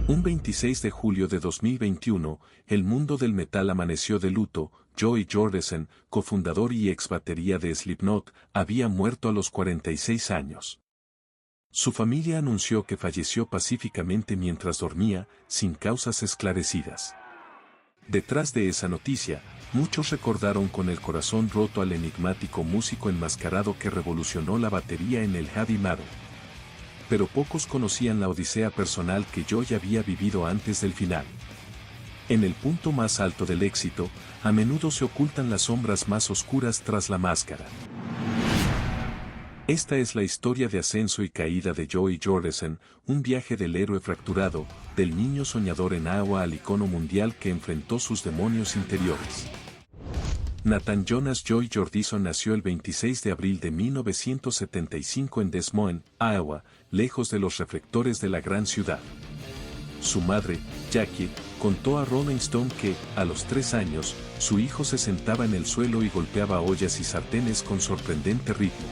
Un 26 de julio de 2021, el mundo del metal amaneció de luto. Joey Jordison, cofundador y ex batería de Slipknot, había muerto a los 46 años. Su familia anunció que falleció pacíficamente mientras dormía, sin causas esclarecidas. Detrás de esa noticia, muchos recordaron con el corazón roto al enigmático músico enmascarado que revolucionó la batería en el heavy metal. Pero pocos conocían la odisea personal que Joey había vivido antes del final. En el punto más alto del éxito, a menudo se ocultan las sombras más oscuras tras la máscara. Esta es la historia de ascenso y caída de Joey Jordison, un viaje del héroe fracturado, del niño soñador en Iowa al icono mundial que enfrentó sus demonios interiores. Nathan Jonas Joey Jordison nació el 26 de abril de 1975 en Des Moines, Iowa, lejos de los reflectores de la gran ciudad. Su madre, Jackie, contó a Rolling Stone que, a los 3 años, su hijo se sentaba en el suelo y golpeaba ollas y sartenes con sorprendente ritmo.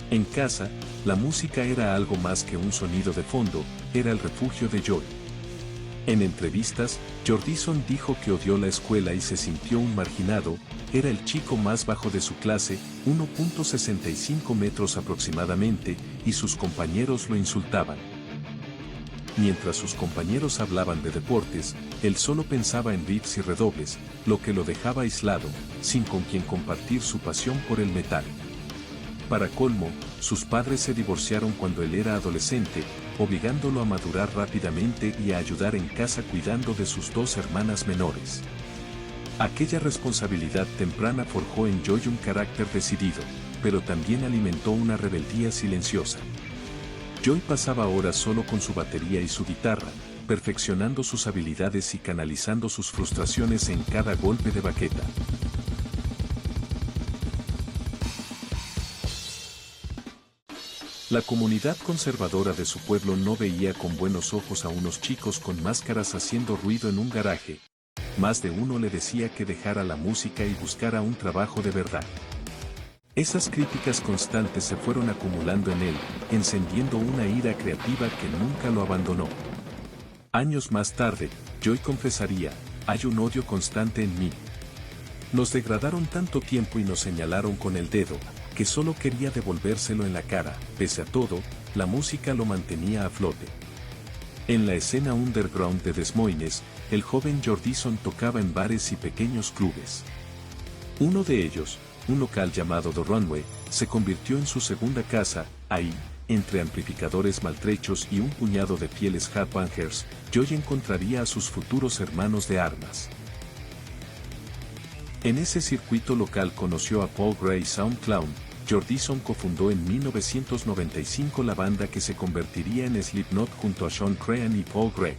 En casa, la música era algo más que un sonido de fondo, era el refugio de Joey. En entrevistas, Jordison dijo que odió la escuela y se sintió un marginado, era el chico más bajo de su clase, 1.65 metros aproximadamente, y sus compañeros lo insultaban. Mientras sus compañeros hablaban de deportes, él solo pensaba en riffs y redobles, lo que lo dejaba aislado, sin con quien compartir su pasión por el metal. Para colmo, sus padres se divorciaron cuando él era adolescente, obligándolo a madurar rápidamente y a ayudar en casa cuidando de sus 2 hermanas menores. Aquella responsabilidad temprana forjó en Joey un carácter decidido, pero también alimentó una rebeldía silenciosa. Joey pasaba horas solo con su batería y su guitarra, perfeccionando sus habilidades y canalizando sus frustraciones en cada golpe de baqueta. La comunidad conservadora de su pueblo no veía con buenos ojos a unos chicos con máscaras haciendo ruido en un garaje. Más de uno le decía que dejara la música y buscara un trabajo de verdad. Esas críticas constantes se fueron acumulando en él, encendiendo una ira creativa que nunca lo abandonó. Años más tarde, Joey confesaría, hay un odio constante en mí. Nos degradaron tanto tiempo y nos señalaron con el dedo, que solo quería devolvérselo en la cara. Pese a todo, la música lo mantenía a flote. En la escena underground de Des Moines, el joven Jordison tocaba en bares y pequeños clubes. Uno de ellos, un local llamado The Runway, se convirtió en su segunda casa. Ahí, entre amplificadores maltrechos y un puñado de fieles headbangers, Joey encontraría a sus futuros hermanos de armas. En ese circuito local conoció a Paul Gray SoundCloud. Jordison cofundó en 1995 la banda que se convertiría en Slipknot junto a Sean Crean y Paul Gray.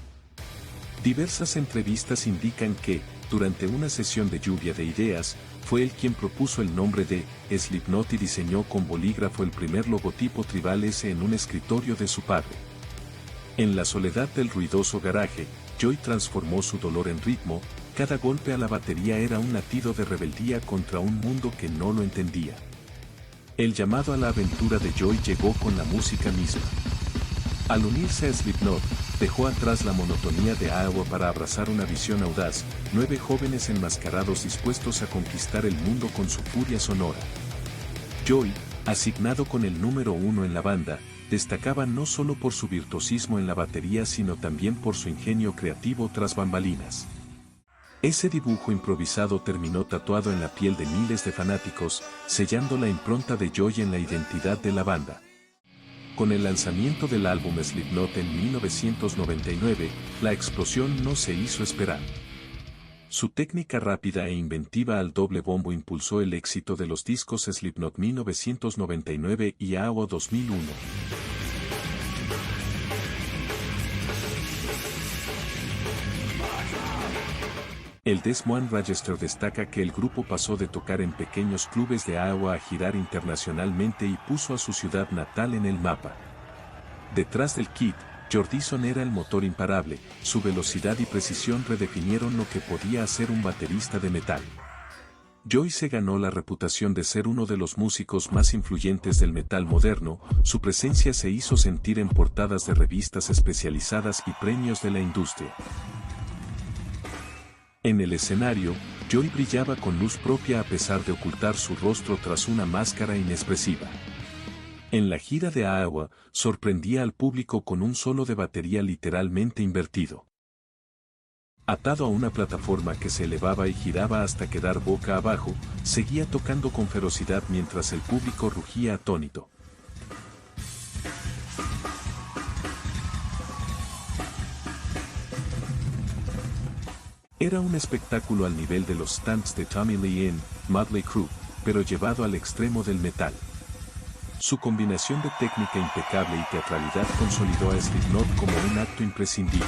Diversas entrevistas indican que, durante una sesión de lluvia de ideas, fue él quien propuso el nombre de Slipknot y diseñó con bolígrafo el primer logotipo tribal S en un escritorio de su padre. En la soledad del ruidoso garaje, Joey transformó su dolor en ritmo. Cada golpe a la batería era un latido de rebeldía contra un mundo que no lo entendía. El llamado a la aventura de Joey llegó con la música misma. Al unirse a Slipknot, dejó atrás la monotonía de Iowa para abrazar una visión audaz, 9 jóvenes enmascarados dispuestos a conquistar el mundo con su furia sonora. Joey, asignado con el número 1 en la banda, destacaba no solo por su virtuosismo en la batería sino también por su ingenio creativo tras bambalinas. Ese dibujo improvisado terminó tatuado en la piel de miles de fanáticos, sellando la impronta de Joey en la identidad de la banda. Con el lanzamiento del álbum Slipknot en 1999, la explosión no se hizo esperar. Su técnica rápida e inventiva al doble bombo impulsó el éxito de los discos Slipknot 1999 y Iowa 2001. El Des Moines Register destaca que el grupo pasó de tocar en pequeños clubes de Iowa a girar internacionalmente y puso a su ciudad natal en el mapa. Detrás del kit, Jordison era el motor imparable, su velocidad y precisión redefinieron lo que podía hacer un baterista de metal. Joy se ganó la reputación de ser uno de los músicos más influyentes del metal moderno, su presencia se hizo sentir en portadas de revistas especializadas y premios de la industria. En el escenario, Joy brillaba con luz propia a pesar de ocultar su rostro tras una máscara inexpresiva. En la gira de Iowa, sorprendía al público con un solo de batería literalmente invertido. Atado a una plataforma que se elevaba y giraba hasta quedar boca abajo, seguía tocando con ferocidad mientras el público rugía atónito. Era un espectáculo al nivel de los stunts de Tommy Lee en Mötley Crüe, pero llevado al extremo del metal. Su combinación de técnica impecable y teatralidad consolidó a Slipknot como un acto imprescindible.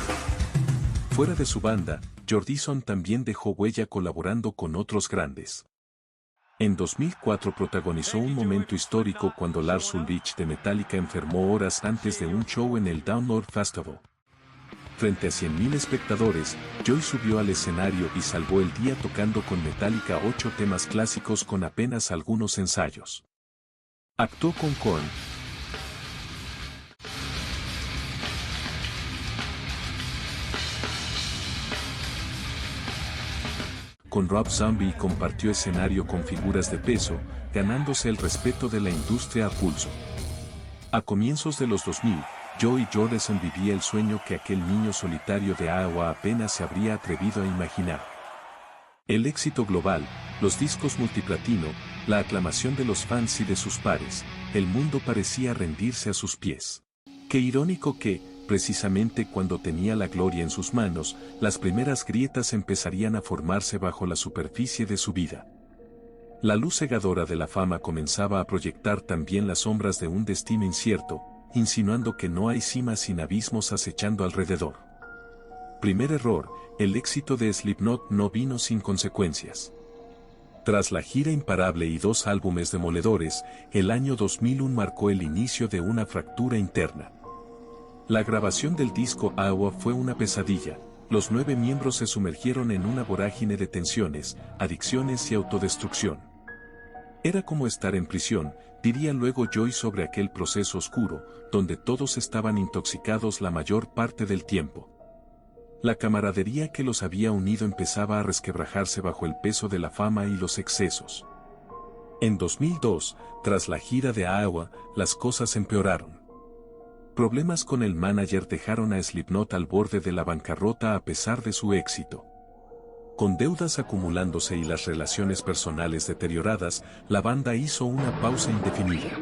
Fuera de su banda, Jordison también dejó huella colaborando con otros grandes. En 2004 protagonizó un momento histórico cuando Lars Ulrich de Metallica enfermó horas antes de un show en el Download Festival. Frente a 100.000 espectadores, Joy subió al escenario y salvó el día tocando con Metallica 8 temas clásicos con apenas algunos ensayos. Actuó con Korn, con Rob Zombie y compartió escenario con figuras de peso, ganándose el respeto de la industria a pulso. A comienzos de los 2000, Joey Jordison vivía el sueño que aquel niño solitario de Iowa apenas se habría atrevido a imaginar. El éxito global, los discos multiplatino, la aclamación de los fans y de sus pares, el mundo parecía rendirse a sus pies. Qué irónico que, precisamente cuando tenía la gloria en sus manos, las primeras grietas empezarían a formarse bajo la superficie de su vida. La luz cegadora de la fama comenzaba a proyectar también las sombras de un destino incierto, insinuando que no hay cimas sin abismos acechando alrededor. Primer error, el éxito de Slipknot no vino sin consecuencias. Tras la gira imparable y 2 álbumes demoledores, el año 2001 marcó el inicio de una fractura interna. La grabación del disco Iowa fue una pesadilla, los 9 miembros se sumergieron en una vorágine de tensiones, adicciones y autodestrucción. Era como estar en prisión, diría luego Joy sobre aquel proceso oscuro, donde todos estaban intoxicados la mayor parte del tiempo. La camaradería que los había unido empezaba a resquebrajarse bajo el peso de la fama y los excesos. En 2002, tras la gira de Iowa, las cosas empeoraron. Problemas con el manager dejaron a Slipknot al borde de la bancarrota a pesar de su éxito. Con deudas acumulándose y las relaciones personales deterioradas, la banda hizo una pausa indefinida.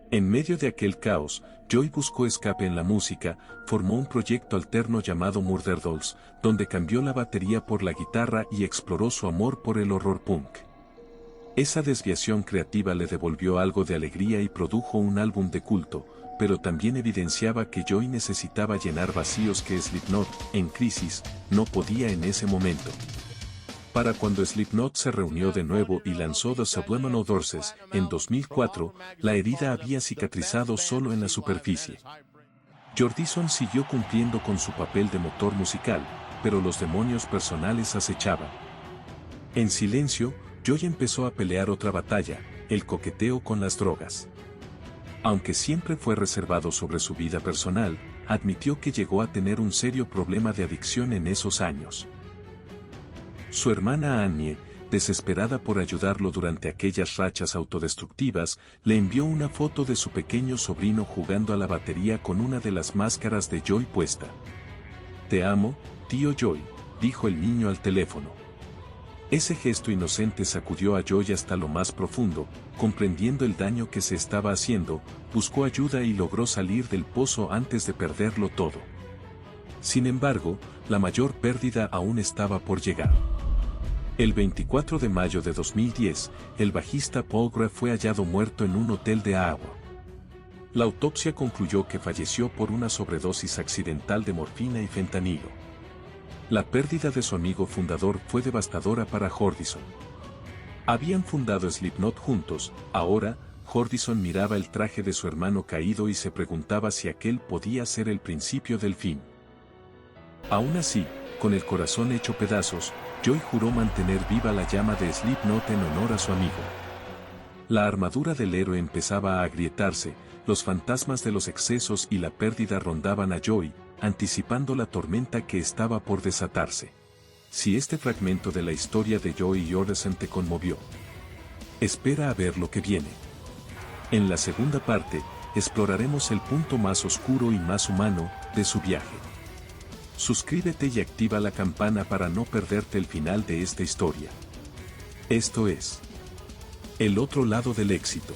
En medio de aquel caos, Joy buscó escape en la música, formó un proyecto alterno llamado Murder Dolls, donde cambió la batería por la guitarra y exploró su amor por el horror punk. Esa desviación creativa le devolvió algo de alegría y produjo un álbum de culto, pero también evidenciaba que Joy necesitaba llenar vacíos que Slipknot, en crisis, no podía en ese momento. Para cuando Slipknot se reunió de nuevo y lanzó The Subliminal Verses, en 2004, la herida había cicatrizado solo en la superficie. Jordison siguió cumpliendo con su papel de motor musical, pero los demonios personales acechaban. En silencio, Joy empezó a pelear otra batalla, el coqueteo con las drogas. Aunque siempre fue reservado sobre su vida personal, admitió que llegó a tener un serio problema de adicción en esos años. Su hermana Annie, desesperada por ayudarlo durante aquellas rachas autodestructivas, le envió una foto de su pequeño sobrino jugando a la batería con una de las máscaras de Joy puesta. «Te amo, tío Joy», dijo el niño al teléfono. Ese gesto inocente sacudió a Joy hasta lo más profundo, comprendiendo el daño que se estaba haciendo, buscó ayuda y logró salir del pozo antes de perderlo todo. Sin embargo, la mayor pérdida aún estaba por llegar. El 24 de mayo de 2010, el bajista Paul Gray fue hallado muerto en un hotel de Iowa. La autopsia concluyó que falleció por una sobredosis accidental de morfina y fentanilo. La pérdida de su amigo fundador fue devastadora para Jordison. Habían fundado Slipknot juntos, ahora, Jordison miraba el traje de su hermano caído y se preguntaba si aquel podía ser el principio del fin. Aún así, con el corazón hecho pedazos, Joy juró mantener viva la llama de Slipknot en honor a su amigo. La armadura del héroe empezaba a agrietarse, los fantasmas de los excesos y la pérdida rondaban a Joy, anticipando la tormenta que estaba por desatarse. Si este fragmento de la historia de Joy Jordison te conmovió, espera a ver lo que viene. En la segunda parte, exploraremos el punto más oscuro y más humano de su viaje. Suscríbete y activa la campana para no perderte el final de esta historia. Esto es El otro lado del éxito.